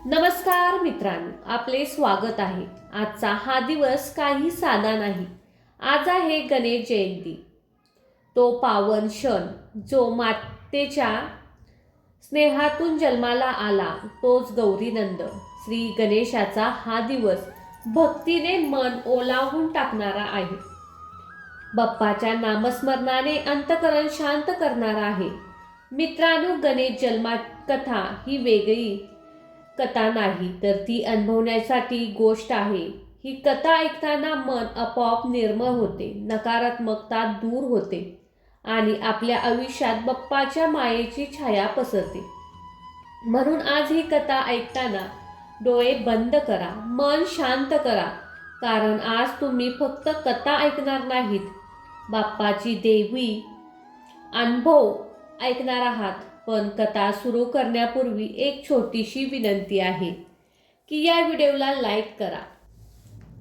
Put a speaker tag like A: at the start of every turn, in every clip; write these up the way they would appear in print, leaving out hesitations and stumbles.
A: नमस्कार मित्रांनो, आपले स्वागत आहे. आजचा हा दिवस काही साधा नाही. आज आहे गणेश जयंती. तो पावन क्षण जो मातेच्या स्नेहातून जन्माला आला, तोच गौरीनंद श्री गणेशाचा हा दिवस भक्तीने मन ओलावून टाकणारा आहे. बाप्पाच्या नामस्मरणाने अंतःकरण शांत करणारा आहे. मित्रांनो, गणेश जन्मात कथा ही वेगळी कथा नाही, तर ती अनुभवण्यासाठी गोष्ट आहे. ही कथा ऐकताना मन आपोआप निर्मळ होते, नकारात्मकता दूर होते आणि आपल्या आयुष्यात बाप्पाच्या मायेची छाया पसरते. म्हणून आज ही कथा ऐकताना डोळे बंद करा, मन शांत करा, कारण आज तुम्ही फक्त कथा ऐकणार नाहीत, बाप्पाची देवी अनुभव ऐकणार आहात. पण कथा सुरू करण्यापूर्वी एक छोटीशी विनंती आहे की या व्हिडिओला लाईक करा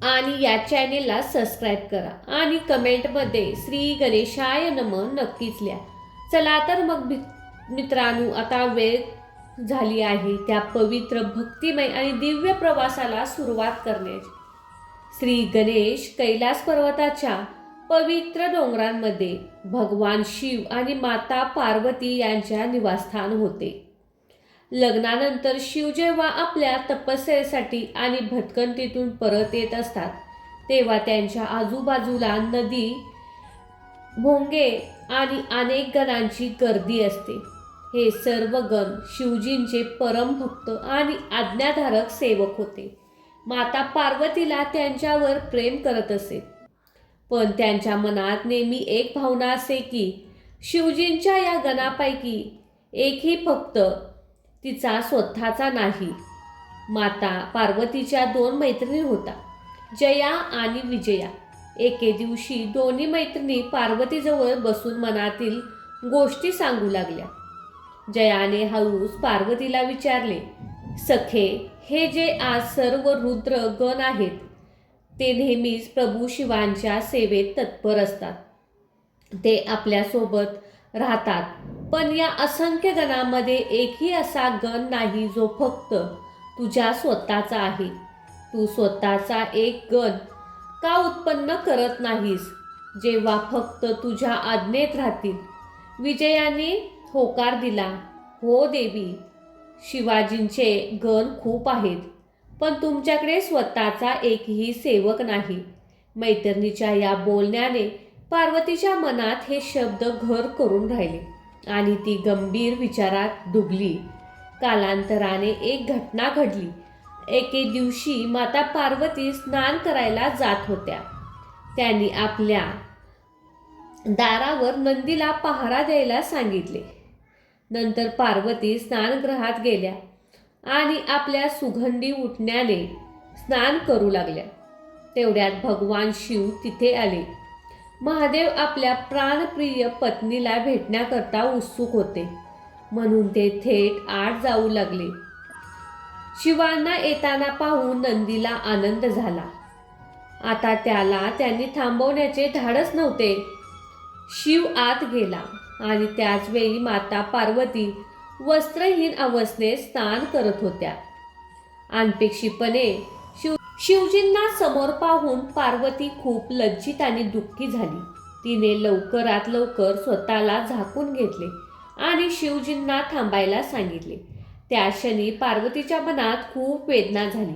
A: आणि या चॅनेलला सबस्क्राईब करा आणि कमेंटमध्ये श्री गणेशाय नमः नक्कीच लिहा. चला तर मग मित्रांनो, आता वेळ झाली आहे त्या पवित्र, भक्तिमय आणि दिव्य प्रवासाला सुरुवात करण्याची. श्री गणेश कैलास पर्वताच्या पवित्र डोंगरांमध्ये भगवान शिव आणि माता पार्वती यांच्या निवासस्थान होते. लग्नानंतर शिव जेव्हा आपल्या तपस्येसाठी आणि भटकंतीतून परत येत असतात, तेव्हा त्यांच्या आजूबाजूला नदी, भोंगे आणि अनेक गणांची गर्दी असते. हे सर्व गण शिवजींचे परमभक्त आणि आज्ञाधारक सेवक होते. माता पार्वतीला त्यांच्यावर प्रेम करत असे, पण त्यांच्या मनात नेहमी एक भावना असे की शिवजींच्या या गणापैकी एकही फक्त तिचा स्वतःचा नाही. माता पार्वतीच्या 2 मैत्रिणी होत्या, जया आणि विजया. एके दिवशी दोन्ही मैत्रिणी पार्वतीजवळ बसून मनातील गोष्टी सांगू लागल्या. जयाने हळूच पार्वतीला विचारले, सखे, हे जे आज सर्व रुद्र गण आहेत, ते नेहमीच प्रभू शिवांच्या सेवेत तत्पर असतात. ते आपल्यासोबत राहतात, पण या असंख्य गणांमध्ये एकही असा गण नाही जो फक्त तुझ्या स्वतःचा आहे. तू स्वतःचा एक गण का उत्पन्न करत नाहीस, जेव्हा फक्त तुझ्या आज्ञेत राहतील? विजयाने होकार दिला. हो देवी, शिवाजींचे गण खूप आहेत, पण तुमच्याकडे स्वतःचा एकही सेवक नाही. मैत्रिणीच्या या बोलण्याने पार्वतीच्या मनात हे शब्द घर करून राहिले आणि ती गंभीर विचारात डुबली. कालांतराने एक घटना घडली. एके दिवशी माता पार्वती स्नान करायला जात होत्या. त्यांनी आपल्या दारावर नंदीला पहारा द्यायला सांगितले. नंतर पार्वती स्नानगृहात गेल्या आणि आपल्या सुगंधी उटण्याने स्नान करू लागल्या. तेवढ्यात भगवान शिव तिथे आले. महादेव आपल्या प्राणप्रिय पत्नीला भेटण्याकरता उत्सुक होते, म्हणून ते थेट आत जाऊ लागले. शिवांना येताना पाहून नंदीला आनंद झाला. आता त्याला त्यांनी थांबवण्याचे धाडस नव्हते. शिव आत गेला आणि त्याच वेळी माता पार्वती वस्त्रहीन अवस्थेत स्नान करत होत्या. अनपेक्षितपणे शिवजींना समोर पाहून पार्वती खूप लज्जित आणि दुःखी झाली. तिने लवकरात लवकर स्वतःला झाकून घेतले आणि शिवजींना थांबायला सांगितले. त्या क्षणी पार्वतीच्या मनात खूप वेदना झाली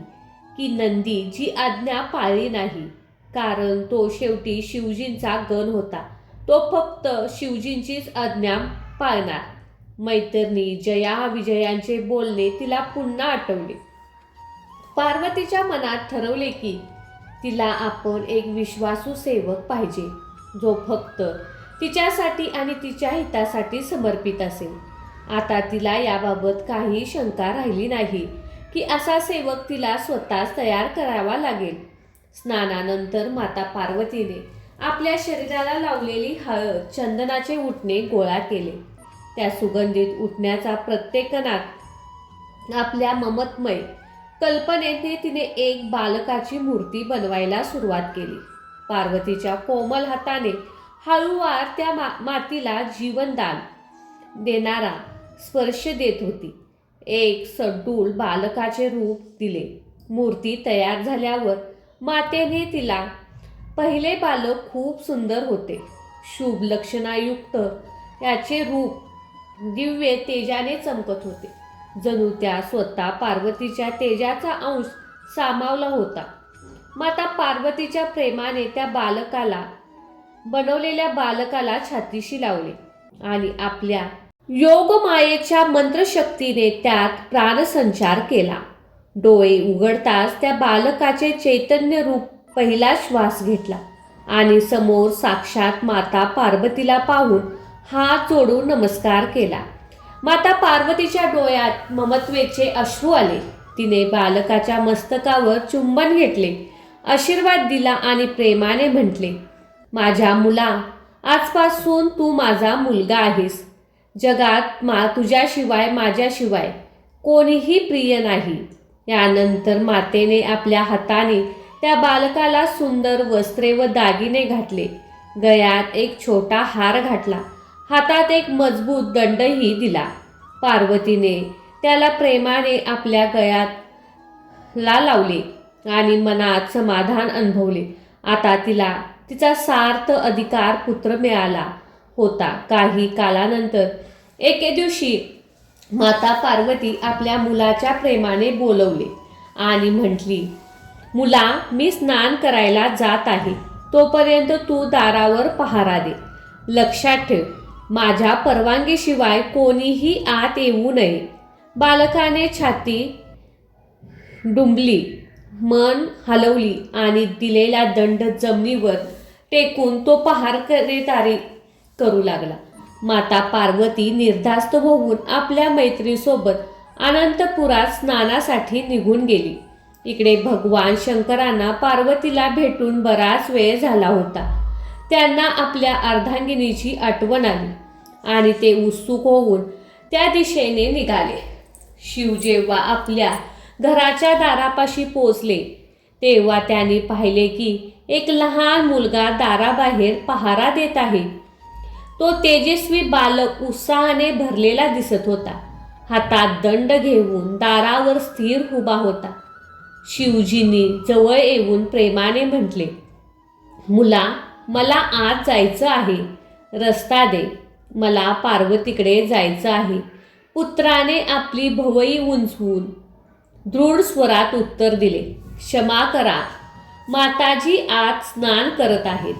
A: की नंदी जी आज्ञा पाळली नाही, कारण तो शेवटी शिवजींचा गण होता. तो फक्त शिवजींचीच आज्ञा पाळणार. मैत्रिणी जया विजयांचे बोलणे तिला पुन्हा आठवले. पार्वतीच्या मनात ठरवले की तिला आपण एक विश्वासू सेवक पाहिजे, जो फक्त तिच्यासाठी आणि तिच्या हितासाठी समर्पित असेल. आता तिला याबाबत काही शंका राहिली नाही की असा सेवक तिला स्वतःच तयार करावा लागेल. स्नानानंतर माता पार्वतीने आपल्या शरीराला लावलेली हळद, चंदनाचे उटणे गोळा केले. त्या सुगंधित उटण्याचा प्रत्येक कणात आपल्या ममत्मय कल्पनेने तिने एक बालकाची मूर्ती बनवायला सुरुवात केली. पार्वतीच्या कोमल हाताने हळूवार त्या मातीला जीवनदान देणारा स्पर्श देत होती. एक सड्डूल बालकाचे रूप दिले. मूर्ती तयार झाल्यावर मातेने तिला पहिले बालक खूप सुंदर होते. शुभ लक्षणायुक्त याचे रूप दिव्य तेजाने चमकत होते. जणू त्या स्वतः पार्वतीच्या तेजाचा अंश सामावला होता. माता पार्वतीच्या प्रेमाने त्या बनवलेल्या बालकाला छातीशी लावले आणि आपल्या योगमायेच्या मंत्रशक्तीने त्यात प्राणसंचार केला. डोळे उघडताच त्या बालकाचे चैतन्य रूप पहिला श्वास घेतला आणि समोर साक्षात माता पार्वतीला पाहून हात जोडून नमस्कार केला. माता पार्वतीच्या डोळ्यात ममत्वेचे अश्रू आले. तिने बालकाच्या मस्तकावर चुंबन घेतले, आशीर्वाद दिला आणि प्रेमाने म्हटले, माझ्या मुला, आजपासून तू माझा मुलगा आहेस. जगात तुझ्याशिवाय माझ्याशिवाय कोणीही प्रिय नाही. यानंतर मातेने आपल्या हाताने त्या बालकाला सुंदर वस्त्रे व दागिने घातले. गळ्यात एक छोटा हार घातला. हातात एक मजबूत दंडही दिला. पार्वतीने त्याला प्रेमाने आपल्या गळ्याला लावले आणि मनात समाधान अनुभवले. आता तिला तिचा सार्थ अधिकार पुत्र मिळाला होता. काही कालानंतर एके दिवशी माता पार्वती आपल्या मुलाच्या प्रेमाने बोलवले आणि म्हटली, मुला, मी स्नान करायला जात आहे. तोपर्यंत तू दारावर पहारा दे. लक्षात ठेव, माझ्या परवानगीशिवाय कोणीही आत येऊ नये. बालकाने छाती डुंबली, मन हलवली आणि दिलेला दंड जमिनीवर टेकून तो पहारेदारी करू लागला. माता पार्वती निर्धास्त होऊन आपल्या मैत्रीसोबत अनंतपुरात स्नानासाठी निघून गेली. इकडे भगवान शंकरांना पार्वतीला भेटून बराच वेळ झाला होता. त्यांना आपल्या अर्धांगिनीची आठवण आली आणि ते उत्सुक होऊन त्या दिशेने निघाले. शिव जेव्हा आपल्या घराच्या दारापाशी पोचले तेव्हा त्यांनी पाहिले की एक लहान मुलगा दाराबाहेर पहारा देत आहे. तो तेजस्वी बालक उत्साहाने भरलेला दिसत होता. हातात दंड घेऊन दारावर स्थिर उभा होता. शिवजींनी जवळ येऊन प्रेमाने म्हटले, मुला, मला आत जायचं आहे. रस्ता दे. मला पार्वतीकडे जायचं आहे. पुत्राने आपली भुवई उंचवून दृढ स्वरात उत्तर दिले, क्षमा करा, माताजी आत स्नान करत आहेत.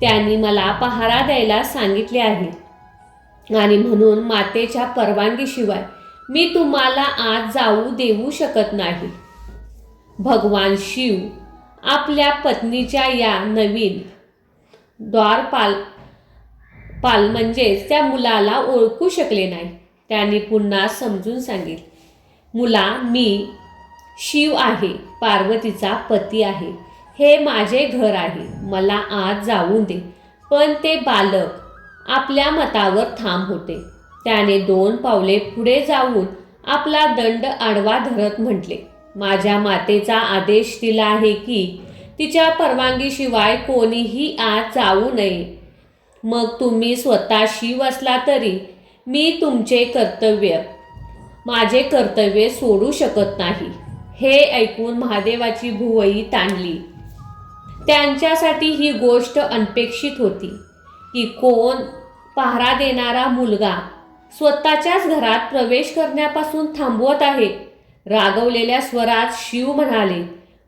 A: त्यांनी मला पहारा द्यायला सांगितले आहे आणि म्हणून मातेच्या परवानगीशिवाय मी तुम्हाला आत जाऊ देऊ शकत नाही. भगवान शिव आपल्या पत्नीच्या या नवीन द्वारपाल म्हणजेच त्या मुलाला ओळखू शकले नाही. त्यांनी पुन्हा समजून सांगितले, मुला, मी शिव आहे, पार्वतीचा पती आहे. हे माझे घर आहे. मला आत जाऊन दे. पण ते बालक आपल्या मतावर ठाम होते. त्याने 2 पावले पुढे जाऊन आपला दंड आडवा धरत म्हटले, माझ्या मातेचा आदेश दिला आहे की तिच्या परवानगीशिवाय कोणीही आत जाऊ नये. मग तुम्ही स्वतः शिव असला तरी मी माझे कर्तव्य सोडू शकत नाही. हे ऐकून महादेवाची भुवई ताणली. त्यांच्यासाठी ही गोष्ट अनपेक्षित होती की कोण पहारा देणारा मुलगा स्वतःच्याच घरात प्रवेश करण्यापासून थांबवत आहे. रागवलेल्या स्वरात शिव म्हणाले,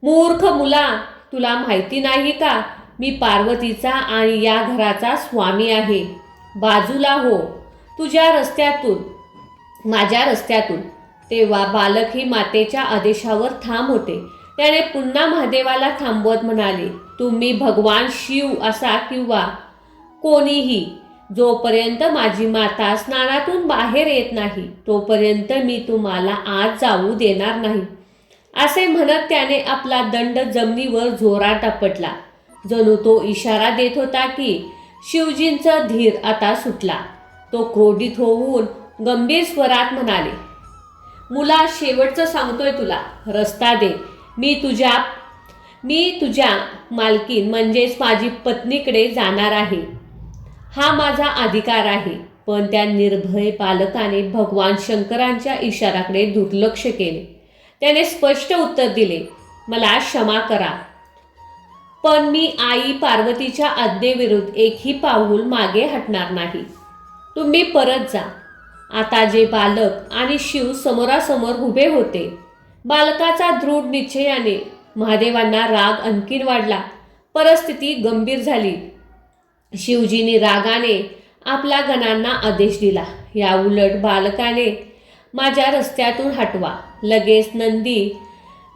A: मूर्ख मुला, तुला माहिती नाही का, मी पार्वतीचा आणि या घराचा स्वामी आहे. बाजूला हो, तुझ्या रस्त्यातून, माझ्या रस्त्यातून. तेव्हा बालकही मातेच्या आदेशावर ठाम होते. त्याने पुन्हा महादेवाला थांबवत म्हणाले, तुम्ही भगवान शिव असा किंवा कोणीही, जोपर्यंत माझी माता स्नानातून बाहेर येत नाही तोपर्यंत मी तुम्हाला आत जाऊ देणार नाही. असे म्हणत त्याने आपला दंड जमिनीवर जोरात आपटला. जणू तो इशारा देत होता की शिवजींचा धीर आता सुटला. तो क्रोधित होऊन गंभीर स्वरात म्हणाले, मुला, शेवटचं सांगतोय तुला, रस्ता दे. मी तुझ्या मालकीन म्हणजेच माझी पत्नीकडे जाणार आहे. हा माझा अधिकार आहे. पण त्या निर्भय बालकाने भगवान शंकरांच्या इशाराकडे दुर्लक्ष केले. त्याने स्पष्ट उत्तर दिले, मला क्षमा करा, पण मी आई पार्वतीच्या आज्ञेविरुद्ध एकही पाऊल मागे हटणार नाही. तुम्ही परत जा. आता जे बालक आणि शिव समोरासमोर उभे होते. बालकाचा दृढ निश्चयाने महादेवांना राग आणखीन वाढला. परिस्थिती गंभीर झाली. शिवजींनी रागाने आपल्या गणांना आदेश दिला, या उलट बालकाने माझ्या रस्त्यातून हटवा. लगेच नंदी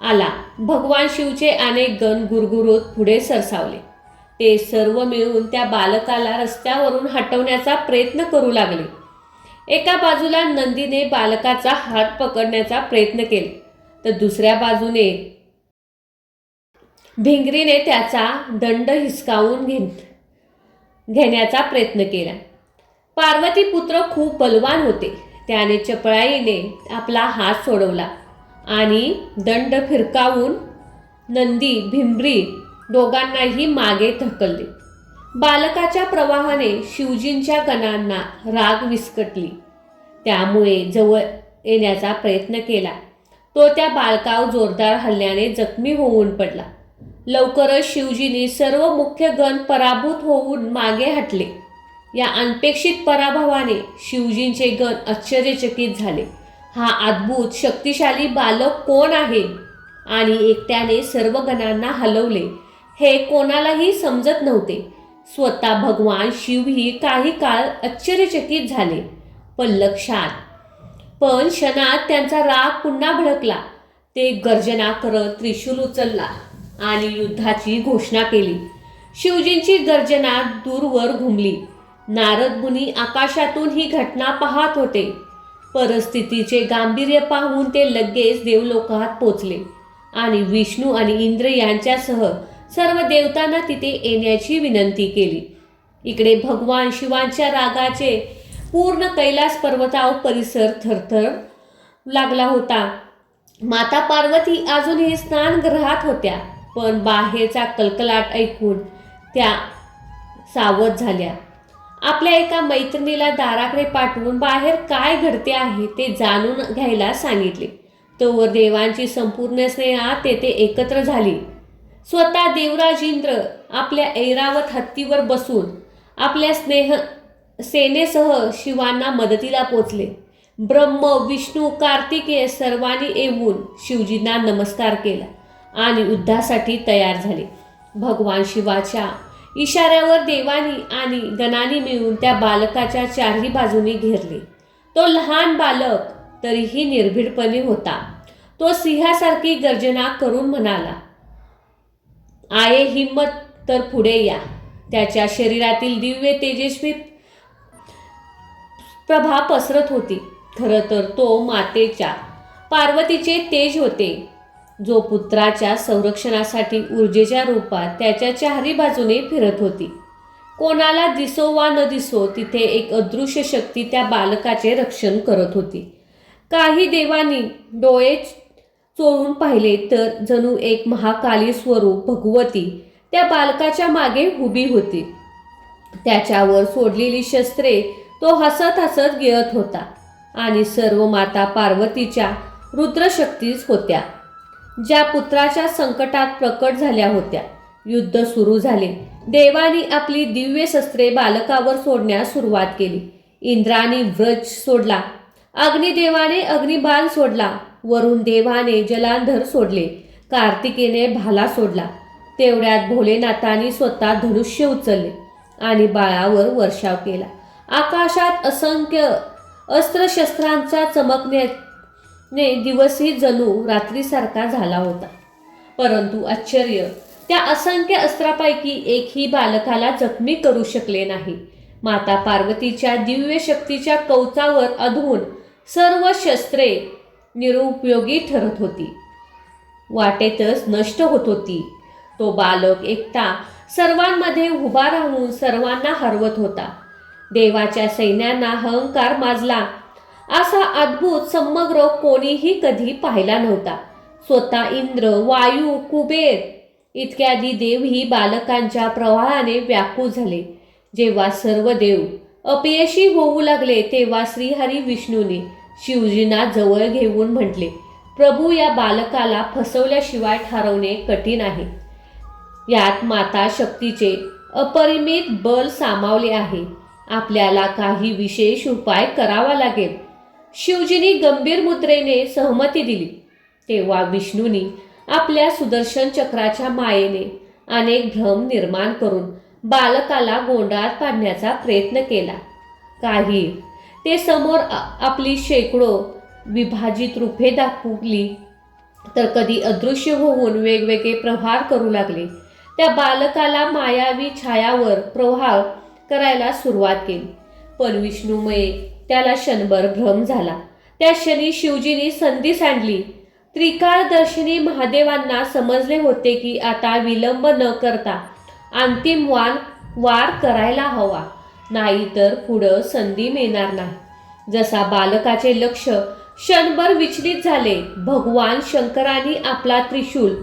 A: आला. भगवान शिवचे अनेक गण गुरगुरत पुढे सरसावले. ते सर्व मिळून त्या बालकाला रस्त्यावरून हटवण्याचा प्रयत्न करू लागले. एका बाजूला नंदीने बालकाचा हात पकडण्याचा प्रयत्न केला, तर दुसऱ्या बाजूने भिंगरीने त्याचा दंड हिसकावून घेण्याचा प्रयत्न केला. पार्वती पुत्र खूप बलवान होते. त्याने चपळाईने आपला हात सोडवला आणि दंड फिरकावून नंदी भिंगरी दोघांनाही मागे ढकलले. बालकाच्या प्रवाहाने शिवजींच्या गणांना राग विस्कटली. त्यामुळे जवळ येण्याचा प्रयत्न केला. तो त्या बालकावर जोरदार हल्ल्याने जखमी होऊन पडला. लवकरच शिवजींनी सर्व मुख्य गण पराभूत होऊन मागे हटले. या अनपेक्षित पराभवाने शिवजींचे गण आश्चर्यचकित झाले. हा अद्भुत शक्तिशाली बालक कोण आहे आणि एकट्याने सर्व गणांना हलवले हे कोणालाही समजत नव्हते. स्वतः भगवान शिवही काही काळ आश्चर्यचकित झाले. पण क्षणात त्यांचा राग पुन्हा भडकला. ते गर्जना करत त्रिशूल उचलला आणि युद्धाची घोषणा केली. शिवजींची गर्जना दूरवर घुमली. नारद मुनी आकाशातून ही घटना पाहत होते. परिस्थितीचे गांभीर्य पाहून ते लगेच देवलोकात पोचले आणि विष्णू आणि इंद्र यांच्यासह सर्व देवतांना तिथे येण्याची विनंती केली. इकडे भगवान शिवांच्या रागाचे पूर्ण कैलास पर्वतावर परिसर थरथर लागला होता. माता पार्वती अजूनही स्नानगृहात होत्या, पण बाहेरचा कलकलाट ऐकून त्या सावध झाल्या. आपल्या एका मैत्रिणीला दाराकडे पाठवून बाहेर काय घडते आहे ते जाणून घ्यायला सांगितले. तोवर देवांची संपूर्ण सेना तेथे एकत्र झाली. स्वतः देवराज इंद्र आपल्या ऐरावत हत्तीवर बसून आपल्या सेनेसह शिवांना मदतीला पोचले. ब्रह्म, विष्णू, कार्तिकेय सर्वांनी येऊन शिवजींना नमस्कार केला आणि युद्धासाठी तयार झाले. भगवान शिवाच्या इशाऱ्यावर देवानी आणि गणांनी मिळून त्या बालकाच्या चारही बाजूनी घेरले. तो लहान बालक तरीही निर्भीडपणे होता. तो सिंहासारखी गर्जना करून म्हणाला, आये हिम्मत तर पुढे या. त्याच्या शरीरातील दिव्य तेजस्वी प्रभा पसरत होती. खरं तर तो मातेच्या पार्वतीचे तेज होते, जो पुत्राच्या संरक्षणासाठी ऊर्जेच्या रूपात त्याच्या चारही बाजूने फिरत होती. कोणाला दिसो वा न दिसो तिथे एक अदृश्य शक्ती त्या बालकाचे रक्षण करत होती. काही देवांनी डोळे चोळून पाहिले तर जणू एक महाकाली स्वरूप भगवती त्या बालकाच्या मागे उभी होती. त्याच्यावर सोडलेली शस्त्रे तो हसत हसत गिळत होता आणि सर्व माता पार्वतीच्या रुद्रशक्तीच होत्या, ज्या पुत्राच्या संकटात प्रकट झाल्या होत्या. युद्ध सुरू झाले. देवानी आपली दिव्य शस्त्रे बालकावर सोडण्यास सुरुवात केली. इंद्राने व्रज सोडला, अग्निदेवाने अग्निबाण सोडला, वरुण देवाने जलांधर सोडले, कार्तिकेने भाला सोडला. तेवढ्यात भोलेनाथांनी स्वतः धनुष्य उचलले आणि बाळावर वर्षाव केला. आकाशात असंख्य अस्त्रशस्त्रांचा चमकण्याने दिवसही जणू रात्रीसारखा झाला होता. परंतु आश्चर्य, त्या असंख्य अस्त्रापैकी एकही बालकाला जखमी करू शकले नाही. माता पार्वतीच्या दिव्य शक्तीच्या कवचावर अधून सर्व शस्त्रे निरुपयोगी ठरत होती, वाटेतच नष्ट होत होती. तो बालक एकटा सर्वांमध्ये उभा राहून सर्वांना हरवत होता. देवाच्या सैन्यांना अहंकार माजला असा अद्भुत समग्र कोणीही कधी पाहिला नव्हता. स्वतः इंद्र, वायू, कुबेर इत्यादी देवही बालकांच्या प्रवाहाने व्याकुळ झाले. जेव्हा सर्व देव अपयशी होऊ लागले तेव्हा श्रीहरी विष्णूने शिवजींना जवळ घेऊन म्हटले, प्रभू, या बालकाला फसवल्याशिवाय ठरवणे कठीण आहे. यात माता शक्तीचे अपरिमित बल सामावले आहे. आपल्याला काही विशेष उपाय करावा लागेल. शिवजींनी गंभीर मुद्रेने सहमती दिली. तेव्हा विष्णूंनी आपल्या सुदर्शन चक्राच्या मायेने अनेक भ्रम निर्माण करून बालकाला गोंधळात पाडण्याचा प्रयत्न केला. काही ते समोर आपली शेकडो विभाजित रूपे दाखवली, तर कधी अदृश्य होऊन वेगवेगळे प्रहार करू लागले. त्या बालकाला मायावी छायावर प्रहार करायला सुरुवात केली, पण विष्णूमुळे त्याला क्षणभर भ्रम झाला. त्या क्षणी शिवजींनी संधी सांडली. त्रिकाळदर्शिनी महादेवांना समजले होते की आता विलंब न करता अंतिम वार करायला हवा, नाहीतर पुढं संधी मिळणार नाही. जसा बालकाचे लक्ष क्षणभर विचलित झाले, भगवान शंकरांनी आपला त्रिशूल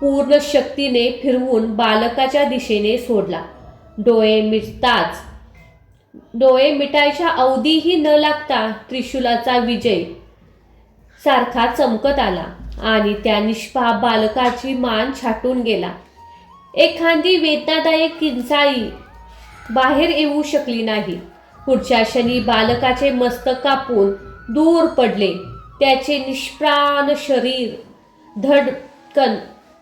A: पूर्ण शक्तीने फिरवून बालकाच्या दिशेने सोडला. डोळे मिटायच्या अवधीही न लागता त्रिशूलाचा विजय सारखा चमकत आला आणि त्या निष्पाप बालकाची मान छाटून गेला. एखादी वेदनादायक किंचाळी बाहेर येऊ शकली नाही. पुढच्या क्षणी बालकाचे मस्तक कापून दूर पडले. त्याचे निष्प्राण शरीर धडकन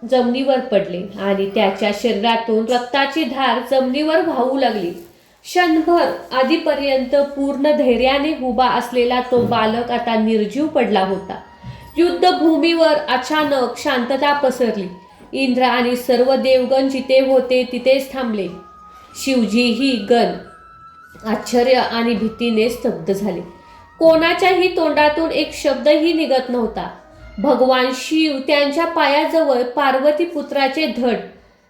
A: जमिनीवर पडले आणि त्याच्या शरीरातून रक्ताची धार जमिनीवर वाहू लागली. क्षणभर आधीपर्यंत पूर्ण धैर्याने उभा असलेला तो बालक आता निर्जीव पडला होता. युद्धभूमीवर अचानक शांतता पसरली. इंद्र आणि सर्व देवगण जिथे होते तिथेच थांबले. शिवजीही गण आश्चर्य आणि भीतीने स्तब्ध झाले. कोणाच्याही तोंडातून एक शब्दही निघत नव्हता. भगवान शिव त्यांच्या पायाजवळ पार्वती पुत्राचे धड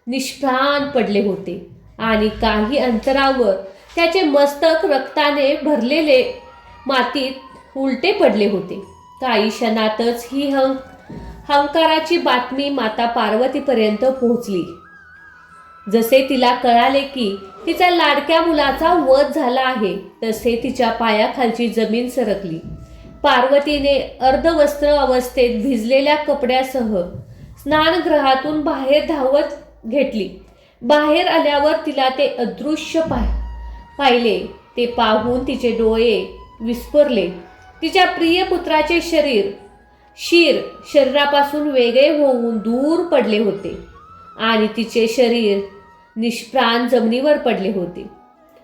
A: निष्प्राण पडले होते आणि काही अंतरावर त्याचे मस्तक रक्ताने भरलेले मातीत उलटे पडले होते. काही क्षणातच ही हंकाराची बातमी माता पार्वतीपर्यंत पोहोचली. जसे तिला कळाले की तिच्या लाडक्या मुलाचा वध झाला आहे, तसे तिच्या पायाखालची जमीन सरकली. पार्वतीने अर्धवस्त्र अवस्थेत भिजलेल्या कपड्यासह स्नानगृहातून बाहेर धावत घेतली. बाहेर आल्यावर तिला ते अदृश्य पाहिले. ते पाहून तिचे डोळे विस्फारले. तिच्या प्रिय पुत्राचे शरीरापासून वेगळे होऊन दूर पडले होते आणि तिचे शरीर निष्प्राण जमिनीवर पडले होते.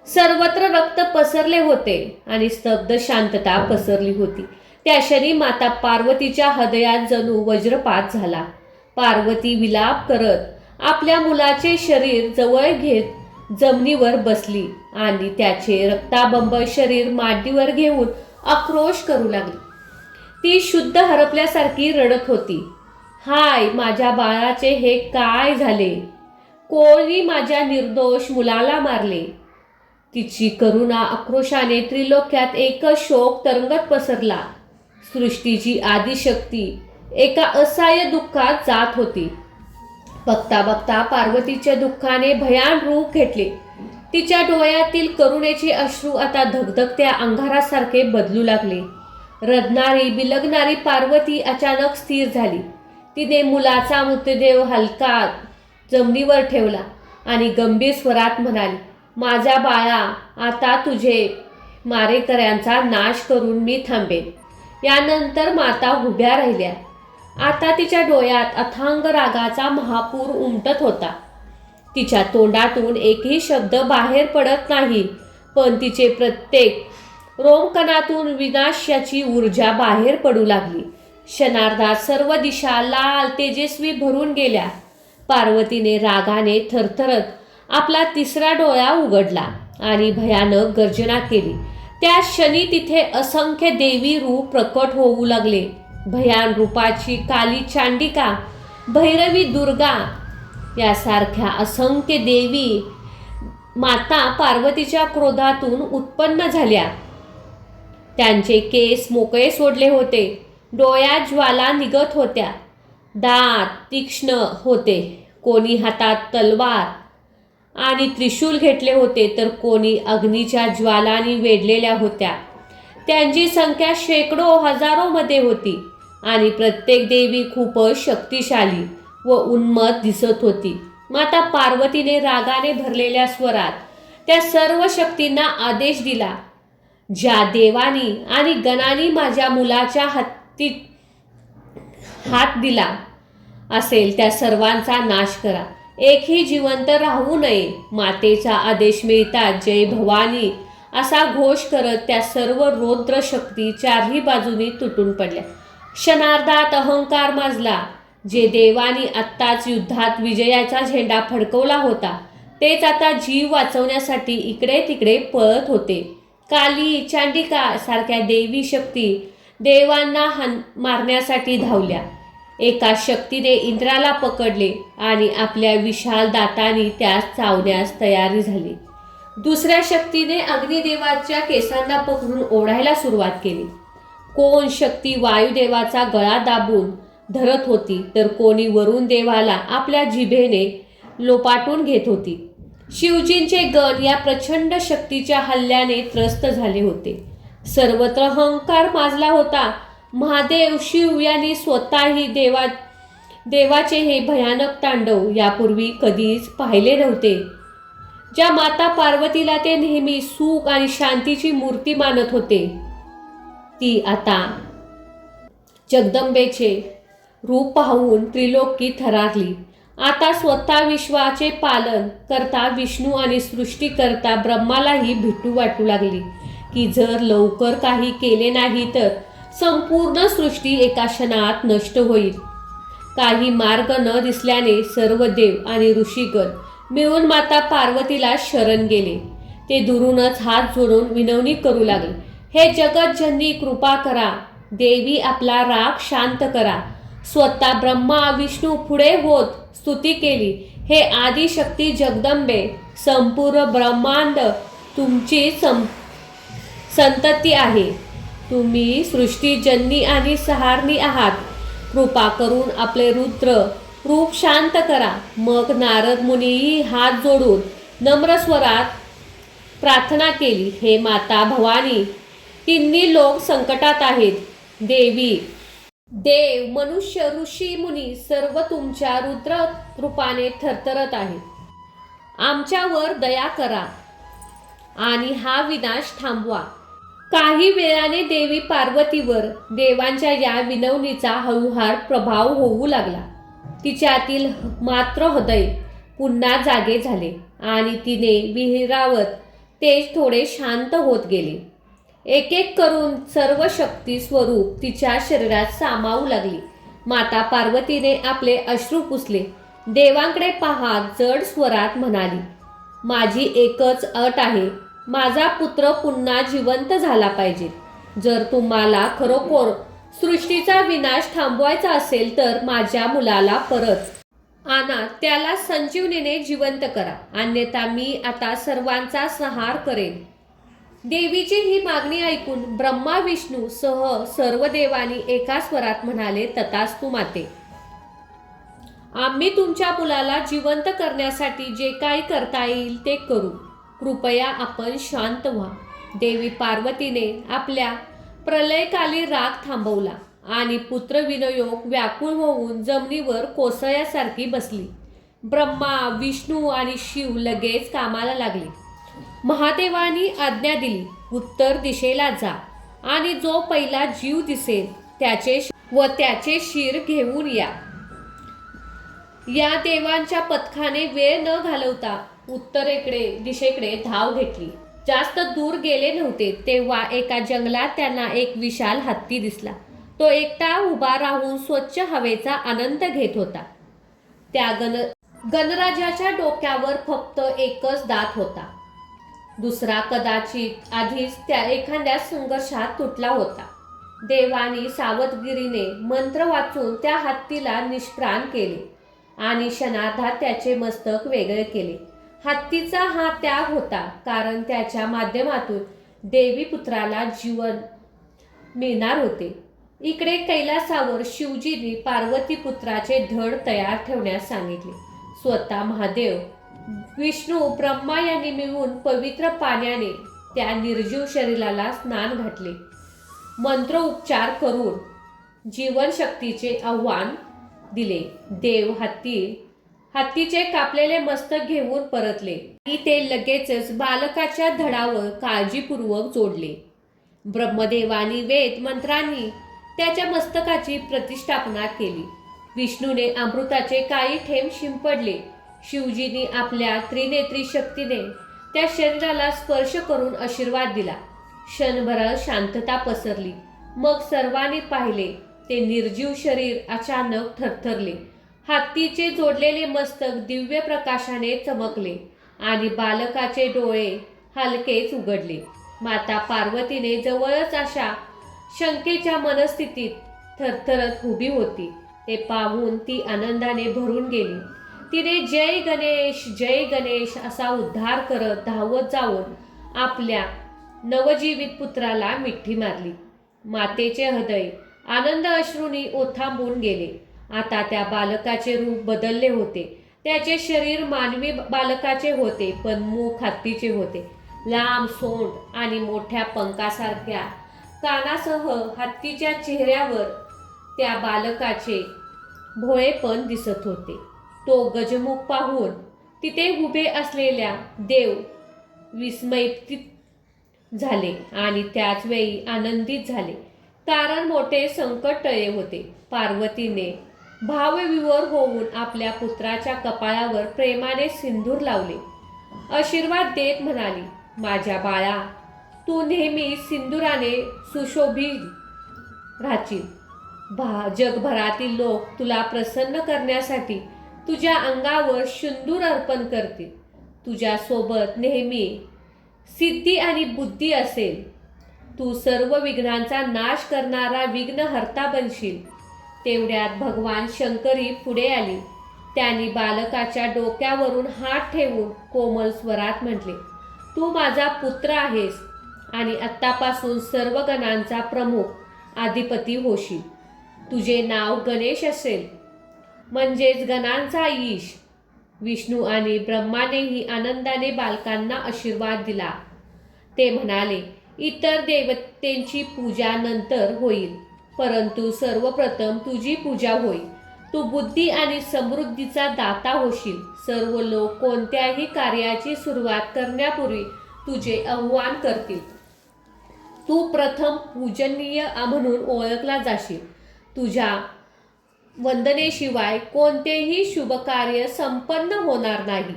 A: सर्वत्र रक्त पसरले होते आणि स्तब्ध शांतता पसरली होती. त्या क्षणी माता पार्वतीच्या हृदयात जणू वज्रपात झाला. पार्वती विलाप करत आपल्या मुलाचे शरीर जवळ घेत जमिनीवर बसली आणि त्याचे रक्ताबंब शरीर मांडीवर घेऊन आक्रोश करू लागली. ती शुद्ध हरपल्यासारखी रडत होती. हाय, माझ्या बाळाचे हे काय झाले? कोणी माझ्या निर्दोष मुलाला मारले? तिची करुणा आक्रोशाने त्रिलोक्यात एकच शोक तरंगत पसरला. सृष्टीची आदिशक्ती एका असहाय्य दुःखात जात होती. बघता बघता पार्वतीच्या दुःखाने भयान रूप घेतले. तिच्या डोळ्यातील करुणेचे अश्रू आता धगधगत्या अंगारासारखे बदलू लागले. रडणारी बिलगणारी पार्वती अचानक स्थिर झाली. तिने मुलाचा मृतदेह हलका जमिनीवर ठेवला आणि गंभीर स्वरात म्हणाली, माझ्या बाळा, आता तुझे मारेकऱ्यांचा नाश करून मी थांबेन. यानंतर माता उभ्या राहिल्या. आता तिच्या डोळ्यात अथांग रागाचा महापूर उमटत होता. तिच्या तोंडातून एकही शब्द बाहेर पडत नाही, पण तिचे प्रत्येक रोमकणातून विनाशाची ऊर्जा बाहेर पडू लागली. क्षणार्धात सर्व दिशा लाल तेजस्वी भरून गेल्या. पार्वतीने रागाने थरथरत आपला तिसरा डोळा उघडला आणि भयानक गर्जना केली. त्या क्षणी तिथे असंख्य देवी रूप प्रकट होऊ लागले. भयान रूपाची काली चांडिका, भैरवी, दुर्गा यासारख्या असंख्य देवी माता पार्वतीच्या क्रोधातून उत्पन्न झाल्या. त्यांचे केस मोकळे सोडले होते. डोळ्यात ज्वाला निघत होत्या. दात तीक्ष्ण होते. कोणी हातात तलवार आणि त्रिशूल घेतले होते, तर कोणी अग्नीच्या ज्वालांनी वेढलेल्या होत्या. त्यांची संख्या शेकडो हजारोमध्ये होती आणि प्रत्येक देवी खूपच शक्तिशाली व उन्मत्त दिसत होती. माता पार्वतीने रागाने भरलेल्या स्वरात त्या सर्व शक्तींना आदेश दिला, ज्या देवानी आणि गणांनी माझ्या मुलाच्या हात दिला असेल त्या सर्वांचा नाश करा. एकही जिवंत राहू नये. मातेचा आदेश मिळताच जय भवानी असा घोष करत त्या सर्व रौद्र शक्ती चारही बाजूनी तुटून पडल्या. क्षणार्धात अहंकार माजला. जे देवानी आत्ताच युद्धात विजयाचा झेंडा फडकवला होता, तेच आता जीव वाचवण्यासाठी इकडे तिकडे पळत होते. काली, चांडिका सारख्या देवी शक्ती देवांना मारण्यासाठी धावल्या. एका शक्तीने इंद्राला पकडले आणि आपल्या विशाल दातांनी त्यास चावण्यास तयारी झाली. दुसऱ्या शक्तीने अग्निदेवाच्या केसांना पकडून ओढायला सुरुवात केली. कोण शक्ती वायुदेवाचा गळा दाबून धरत होती, तर कोणी वरुण देवाला आपल्या जिभेने लोपाटून घेत होती. शिवजींचे गण या प्रचंड शक्तीच्या हल्ल्याने त्रस्त झाले होते. सर्वत्र अहंकार माजला होता. महादेव शिव यांनी स्वतःही देवाचे हे भयानक तांडव यापूर्वी कधीच पाहिले नव्हते. ज्या माता पार्वतीला ते नेहमी सुख आणि शांतीची मूर्ती मानत होते, ती आता जगदंबेचे रूप पाहून त्रिलोकी थरारली. आता स्वतः विश्वाचे पालन करता विष्णू आणि सृष्टीकर्ता ब्रह्मालाही भीती वाटू लागली की जर लवकर काही केले नाही तर संपूर्ण सृष्टी एका क्षणात नष्ट होईल. काही मार्ग न दिसल्याने सर्व देव आणि ऋषीगण मिळून माता पार्वतीला शरण गेले. ते दुरूनच हात जोडून विनवणी करू लागले, हे जगतजननी कृपा करा. देवी आपला राग शांत करा. स्वतः ब्रह्मा विष्णू पुढे होत स्तुती केली, हे आदिशक्ती जगदंबे, संपूर्ण ब्रह्मांड तुमची संतती आहे. तुम्ही सृष्टीजननी आणि सहारणी आहात. कृपा करून आपले रुद्र रूप शांत करा. मग नारद मुनीही हात जोडून नम्र स्वरात प्रार्थना केली, हे माता भवानी, तिन्ही लोक संकटात आहेत. देवी, देव, मनुष्य, ऋषी, मुनी सर्व तुमच्या रुद्र रूपाने थरथरत आहेत. आमच्यावर दया करा आणि हा विनाश थांबवा. काही वेळाने देवी पार्वतीवर देवांच्या या विनवणीचा हळूहार प्रभाव होऊ लागला. तिच्यातील मात्र हृदय पुन्हा जागे झाले आणि तिने विहिरावत तेज थोडे शांत होत गेले. एक एक करून सर्व शक्ती स्वरूप तिच्या शरीरात सामावू लागली. माता पार्वतीने आपले अश्रू पुसले. देवांकडे पाहत जड स्वरात म्हणाली, माझी एकच अट आहे. माझा पुत्र पुन्हा जिवंत झाला पाहिजे. जर तुम्हाला खरोखर सृष्टीचा विनाश थांबवायचा असेल तर माझ्या मुलाला परत आणा. त्याला संजीवनीने जिवंत करा. अन्यथा मी आता सर्वांचा संहार करेन. देवीची ही मागणी ऐकून ब्रह्मा विष्णू सह सर्व देवांनी एका स्वरात म्हणाले, तथास्तु माते. आम्ही तुमच्या मुलाला जिवंत करण्यासाठी जे काही करता येईल ते करू. कृपया आपण शांत व्हा. देवी पार्वतीने आपल्या प्रलयकाली राग थांबवला आणि पुत्रविनयोग व्याकुळ होऊन जमिनीवर कोसळ्यासारखी बसली. ब्रह्मा विष्णू आणि शिव लगेच कामाला लागले. महादेवानी आज्ञा दिली, उत्तर दिशेला जा आणि जो पहिला जीव दिसेल त्याचे शिर घेऊन या. या देवांच्या पथकाने वेळ न घालवता उत्तरेकडे दिशेकडे धाव घेतली. जास्त दूर गेले नव्हते तेव्हा एका जंगलात त्यांना एक विशाल हत्ती दिसला. तो एकटा उभा राहून स्वच्छ हवेचा आनंद घेत होता. त्या गणराजाच्या डोक्यावर फक्त एकच दात होता. दुसरा कदाचित आधीच त्या एखाद्या संघर्षात तुटला होता. देवानी सावधगिरीने मंत्र वाचून त्या हत्तीला निष्प्राण केले आणि क्षणार्धात त्याचे मस्तक वेगळे केले. हत्तीचा हा त्याग होता, कारण त्याच्या माध्यमातून देवी पुत्राला जीवन मिळणार होते. इकडे कैलासावर शिवजींनी पार्वती पुत्राचे धड तयार ठेवण्यास सांगितले. स्वतः महादेव विष्णू ब्रह्मा यांनी मिळून पवित्र पाण्याने त्या निर्जीव शरीराला स्नान घातले. मंत्र उपचार करून जीवनशक्तीचे आव्हान दिले. देव हत्तीचे कापलेले मस्तक घेऊन परतले आणि ते लगेचच बालकाच्या धडावर काळजीपूर्वक जोडले. ब्रह्मदेवानी वेद मंत्रांनी त्याच्या मस्तकाची प्रतिष्ठापना केली. विष्णूने अमृताचे काही थेंब शिंपडले. शिवजींनी आपल्या त्रिनेत्री शक्तीने त्या शरीराला स्पर्श करून आशीर्वाद दिला. क्षणभर शांतता पसरली. मग सर्वांनी पाहिले ते निर्जीव शरीर अचानक थरथरले. हत्तीचे जोडलेले मस्तक दिव्य प्रकाशाने चमकले आणि बालकाचे डोळे हलकेच उघडले. माता पार्वतीने जवळच अशा शंकेच्या मनस्थितीत थरथरत उभी होती. ते पाहून ती आनंदाने भरून गेली. तिने जय गणेश असा उद्धार करत धावत जाऊन आपल्या नवजीवित पुत्राला मिठी मारली. मातेचे हृदय आनंद अश्रूंनी ओथंबून गेले. आता त्या बालकाचे रूप बदलले होते. त्याचे शरीर मानवी बालकाचे होते, पण मुख हत्तीचे होते. लांब सोंड आणि मोठ्या पंखासारख्या कानासह हत्तीच्या चेहऱ्यावर त्या बालकाचे भोळेपण दिसत होते. तो गजमुख पाहून तिथे उभे असलेल्या देव विस्मयित झाले आणि त्याच वेळी आनंदित झाले, कारण मोठे संकट टळले होते. पार्वतीने भावविभोर होऊन आपल्या पुत्राच्या कपाळावर प्रेमाने सिंदूर लावले. आशीर्वाद देत म्हणाली, माझ्या बाळा, तू नेहमी सिंदुराने सुशोभित राहशील. जगभरातील लोक तुला प्रसन्न करण्यासाठी तुझ्या अंगावर सिंदूर अर्पण करतील. तुझ्यासोबत नेहमी सिद्धी आणि बुद्धी असेल. तू सर्व विघ्नांचा नाश करणारा विघ्नहर्ता बनशील. तेवढ्यात भगवान शंकरी पुढे आली. त्यांनी बालकाच्या डोक्यावरून हात ठेवून कोमल स्वरात म्हटले, तू माझा पुत्र आहेस आणि आत्तापासून सर्व गणांचा प्रमुख अधिपती होशील. तुझे नाव गणेश असेल, म्हणजेच गणांचा ईश. विष्णू आणि ब्रह्मानेही आनंदाने बालकांना आशीर्वाद दिला. ते म्हणाले, इतर देवतेंची पूजा नंतर होईल, परंतु सर्वप्रथम तुझी पूजा होईल. तू बुद्धी आणि समृद्धीचा दाता होशील. सर्व लोक कोणत्याही कार्याची सुरुवात करण्यापूर्वी तुझे आवाहन करतील. तू प्रथम पूजनीय म्हणून ओळखला जाशील. तुझ्या वंदनेशिवाय कोणतेही शुभकार्य संपन्न होणार नाही.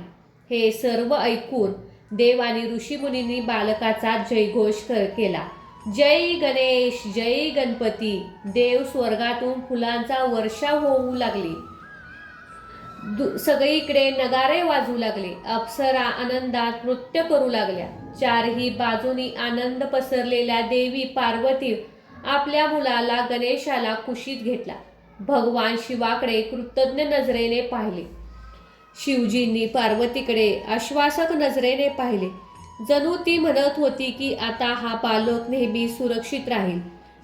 A: हे सर्व ऐकून देव आणि ऋषीमुनींनी बालकाचा जयघोष केला. जय गणेश, जय गणपती. देव स्वर्गातून फुलांचा वर्षाव होऊ लागली. सगळीकडे नगारे वाजू लागले. अप्सरा आनंदात नृत्य करू लागल्या. चारही बाजूनी आनंद पसरलेल्या देवी पार्वती आपल्या मुलाला गणेशाला कुशीत घेतला. भगवान शिवाकडे कृतज्ञ नजरेने पाहिले. शिवजींनी पार्वतीकडे आश्वासक नजरेने पाहिले. जणू ती म्हणत होती की आता हा बालक नेहमी सुरक्षित राहील.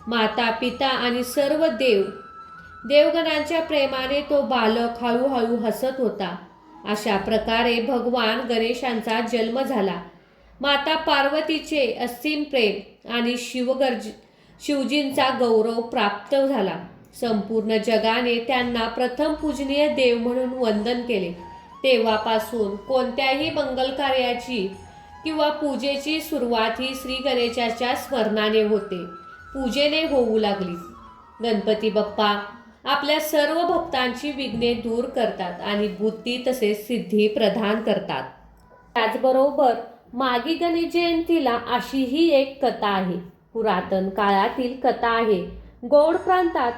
A: माता, पिता आणि सर्व देवगणांच्या प्रेमाने तो बालक हळूहळू हसत होता. अशा प्रकारे भगवान गणेशांचा जन्म झाला. माता पार्वतीचे असीम प्रेम आणि शिवजींचा गौरव प्राप्त झाला. संपूर्ण जगाने त्यांना प्रथम पूजनीय देव म्हणून वंदन केले. तेव्हापासून कोणत्याही मंगल कार्याची किंवा पूजेची सुरुवात ही श्री गणेशाच्या स्मरणाने होते, पूजेने होऊ लागली. गणपती बाप्पा आपल्या सर्व भक्तांची विघ्ने दूर करतात आणि बुद्धी तसेच सिद्धी प्रदान करतात. त्याचबरोबर मागी गणेश जयंतीला अशीही एक कथा आहे. पुरातन काळातील कथा आहे. गौड प्रांतात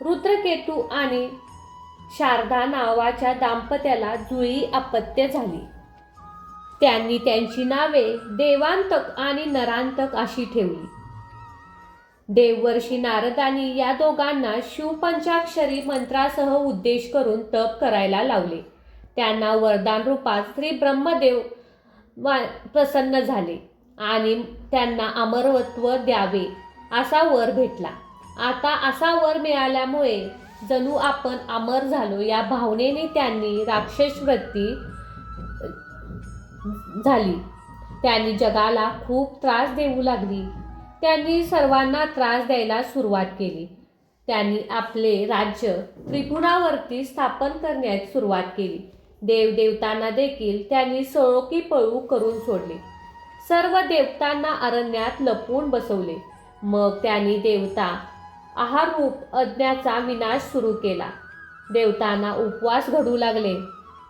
A: रुद्रकेतू आणि शारदा नावाच्या दाम्पत्याला जुळी अपत्य झाली. त्यांनी त्यांची नावे देवांतक आणि नरांतक अशी ठेवली. देववर्षी नारदांनी या दोघांना शिवपंचाक्षरी मंत्रासह उद्देश करून तप करायला लावले. त्यांना वरदान रूपात श्री ब्रह्मदेव प्रसन्न झाले आणि त्यांना अमरत्व द्यावे असा वर भेटला. आता असा वर मिळाल्यामुळे जणू आपण अमर झालो या भावनेने त्यांनी राक्षस वृत्ती झाली. त्यांनी जगाला खूप त्रास देऊ लागली. त्यांनी सर्वांना त्रास द्यायला सुरुवात केली. त्यांनी आपले राज्य त्रिपुरावरती स्थापन करण्यास सुरुवात केली. देवदेवतांना देखील त्यांनी सळोकी पळू करून सोडले. सर्व देवतांना अरण्यात लपवून बसवले. मग त्यांनी देवता आहाररूप अज्ञाचा विनाश सुरू केला. देवतांना उपवास घडू लागले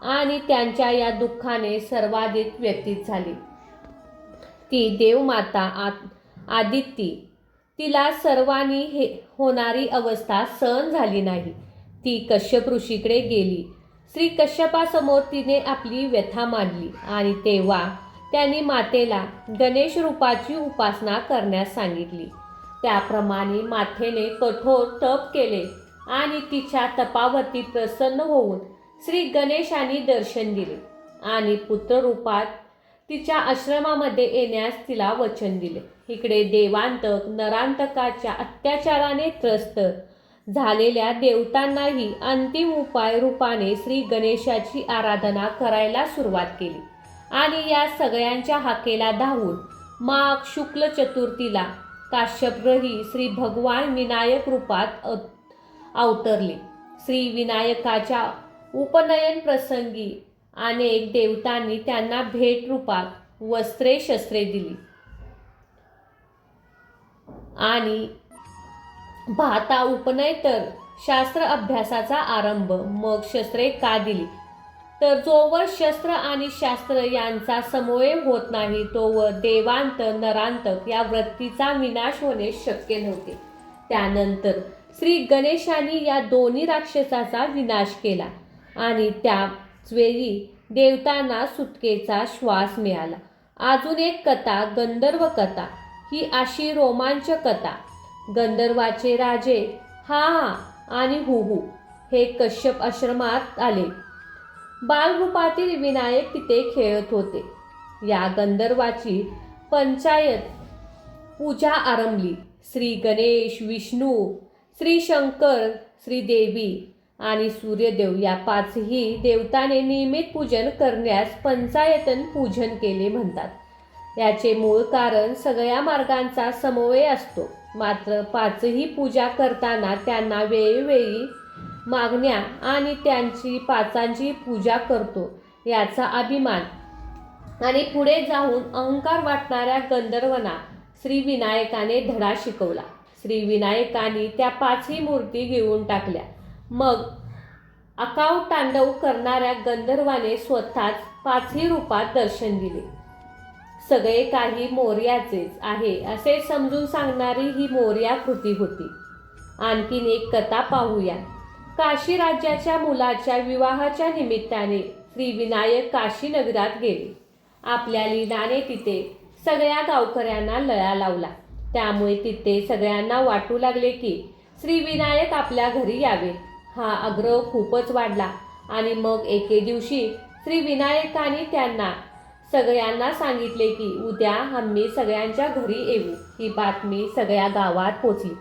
A: आणि त्यांच्या या दुःखाने सर्वाधिक व्यथित झाली. ती देवमाता आदिती, तिला सर्वांनी होणारी अवस्था सहन झाली नाही. ती कश्यप ऋषीकडे गेली. श्री कश्यपासमोर तिने आपली व्यथा मांडली आणि तेव्हा त्यांनी मातेला गणेश रूपाची उपासना करण्यास सांगितली. त्याप्रमाणे मातेने कठोर तप केले आणि तिच्या तपावरती प्रसन्न होऊन श्री गणेशांनी दर्शन दिले आणि पुत्ररूपात तिच्या आश्रमामध्ये येण्यास तिला वचन दिले. इकडे देवांतक नरांतकाच्या अत्याचाराने त्रस्त झालेल्या देवतांनाही अंतिम उपाय रूपाने श्री गणेशाची आराधना करायला सुरुवात केली आणि या सगळ्यांच्या हाकेला धावून माघ शुक्ल चतुर्थीला काश्यपग्रही श्री भगवान विनायक रूपात अवतरले. श्री विनायकाच्या उपनयन प्रसंगी अनेक देवतांनी त्यांना भेट रूपात वस्त्रे शस्त्रे दिली आणि पाहता उपनय तर शास्त्र अभ्यासाचा आरंभ. मग शस्त्रे का दिली तर जोवर शस्त्र आणि शास्त्र यांचा समन्वय होत नाही तोवर देवांत नरांतक या वृत्तीचा विनाश होणे शक्य नव्हते. त्यानंतर श्री गणेशांनी या दोन्ही राक्षसाचा विनाश केला आणि त्याच वेळी देवतांना सुटकेचा श्वास मिळाला. अजून एक कथा, गंधर्व कथा. ही अशी रोमांचक कथा. गंधर्वाचे राजे हा आणि हुहू हे कश्यप आश्रमात आले. बालरूपातील विनायक तिथे खेळत होते. या गंधर्वाची पंचायत पूजा आरंभली. श्री गणेश, विष्णू, श्री शंकर, श्रीदेवी आणि सूर्यदेव या पाचही देवताने नियमित पूजन करण्यास पंचायतन पूजन केले म्हणतात. याचे मूळ कारण सगळ्या मार्गांचा समन्वय असतो. मात्र पाचही पूजा करताना त्यांना वेळोवेळी मागण्या आणि त्यांची पाचांची पूजा करतो याचा अभिमान आणि पुढे जाऊन अहंकार वाटणाऱ्या गंधर्वांना श्री विनायकाने धडा शिकवला. श्री विनायकांनी त्या पाचही मूर्ती गिळून टाकल्या. मग आकाव तांडव करणाऱ्या गंधर्वाने स्वतःच पाचही रूपात दर्शन दिले. सगळे काही मोरयाचेच आहे असे समजून सांगणारी ही मोरया कृती होती. आणखीन एक कथा पाहूया. काशी राज्याच्या मुलाच्या विवाहाच्या निमित्ताने श्री विनायक काशी नगरात गेले. आपल्या लीलाने तिथे सगळ्या गावकऱ्यांना लळा लावला. त्यामुळे तिथे सगळ्यांना वाटू लागले की श्री विनायक आपल्या घरी यावे. हा आग्रह खूपच वाढला आणि मग एके दिवशी श्री विनायकांनी त्यांना सगळ्यांना सांगितले की उद्या आम्ही सगळ्यांच्या घरी येऊ. ही बातमी सगळ्या गावात पोचली.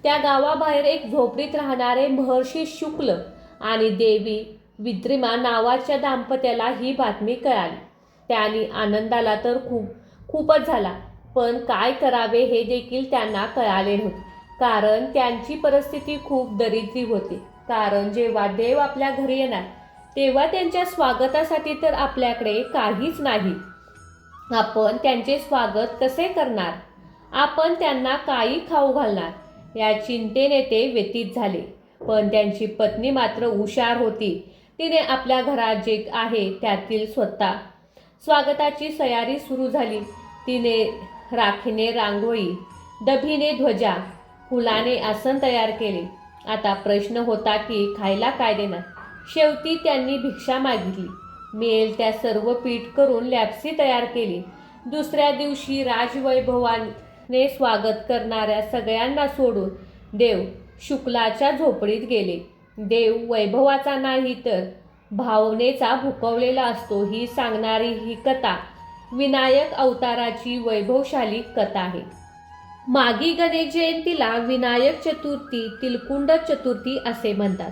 A: त्या गावाबाहेर एक झोपडीत राहणारे महर्षी शुक्ल आणि देवी विद्रिमा नावाच्या दाम्पत्याला ही बातमी कळाली. त्यांनी आनंदाला तर खूपच झाला, पण काय करावे हे देखील त्यांना कळाले नव्हते. कारण त्यांची परिस्थिती खूप दरिद्री होती. कारण जेव्हा देव आपल्या घरी येणार तेव्हा त्यांच्या स्वागतासाठी तर आपल्याकडे काहीच नाही. आपण त्यांचे स्वागत कसे करणार? आपण त्यांना काही खाऊ घालणार? या चिंतेने ते व्यथित झाले. पण त्यांची पत्नी मात्र हुशार होती. तिने आपल्या घरात जे आहे त्यातील स्वतः स्वागताची तयारी सुरू झाली. तिने राखीने रांगोळी, दभीने ध्वजा, फुलाने आसन तयार केले. आता प्रश्न होता की खायला काय देणार. शेवटी त्यांनी भिक्षा मागितली. मिळेल त्या सर्व पीठ करून लॅप्सी तयार केली. दुसऱ्या दिवशी राजवैभवाने स्वागत करणाऱ्या सगळ्यांना सोडून देव शुक्लाच्या झोपडीत गेले. देव वैभवाचा नाही तर भावनेचा भुकवलेला असतो ही सांगणारी ही कथा विनायक अवताराची वैभवशाली कथा आहे. मागी गणेश जयंतीला विनायक चतुर्थी, तिलकुंड चतुर्थी असे म्हणतात.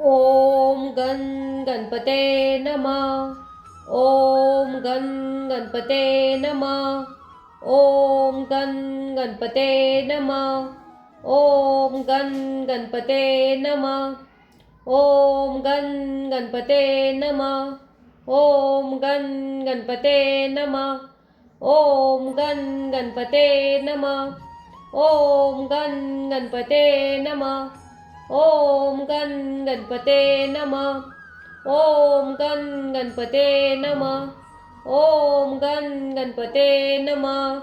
A: ओम गण गणपते नमः. ओम गण गणपते नमः. ओम गण गणपते नमः. ओम गण गणपते नमः. ओम गण गणपते नमः. ओम गण गणपते नमः. ओम गण गणपते नमः. ओम गण गणपते नमः. ओम गण गणपते नमः. ओम गण गणपते नमः. ओम गण गणपते नमः.